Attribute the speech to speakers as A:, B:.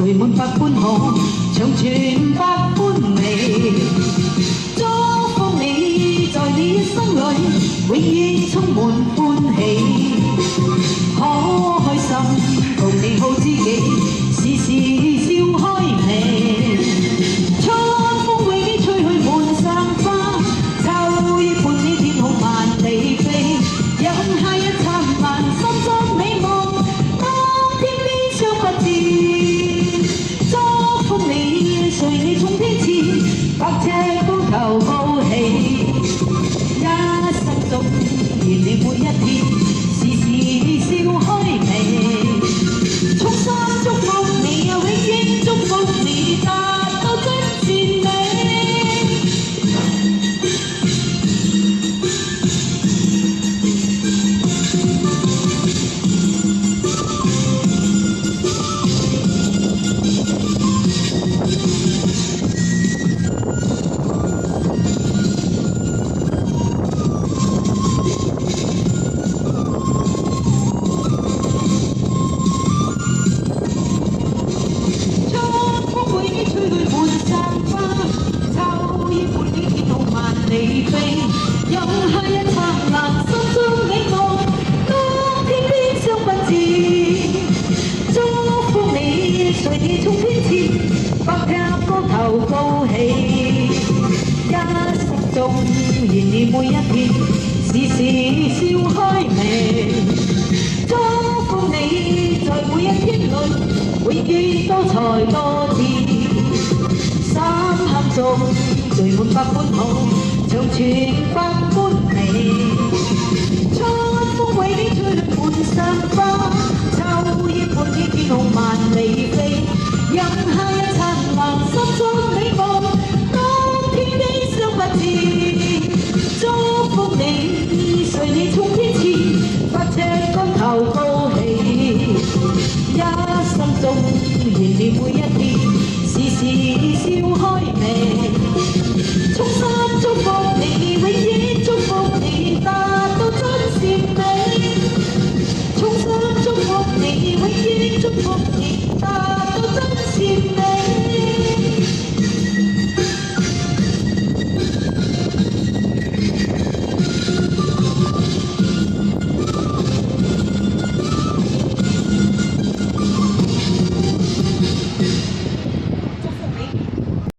A: 聚滿百般好，長存百般美。祝福你在你一生裏，永遠充滿歡喜。可開心，共你好知己，時時笑開眉。春風為你吹去滿山花，秋意伴你天空萬里飛。飲下一燦爛，心中美夢，當天邊相不見。祝福你，隨你衝天前，百尺高頭高起。一生中願你每一天，時時笑開眉。衷心祝福你，永遠祝福你，達到真善美。你飛，飲下一燦爛，心中美夢，當天邊相不見。祝福你，隨你衝天前，百尺高頭高起。一生中願你每一天，時時笑開眉。祝福你，在每一天裏，永遠多才多智。三刻中聚滿百般好，長存百般美。春風為你吹去滿山花，秋意伴你天空萬里飛。飲下一燦爛，心中美夢，當天邊相不見。祝福你，隨你衝天前，百尺高頭高起。一生中願你每一天，時時笑開眉。衷心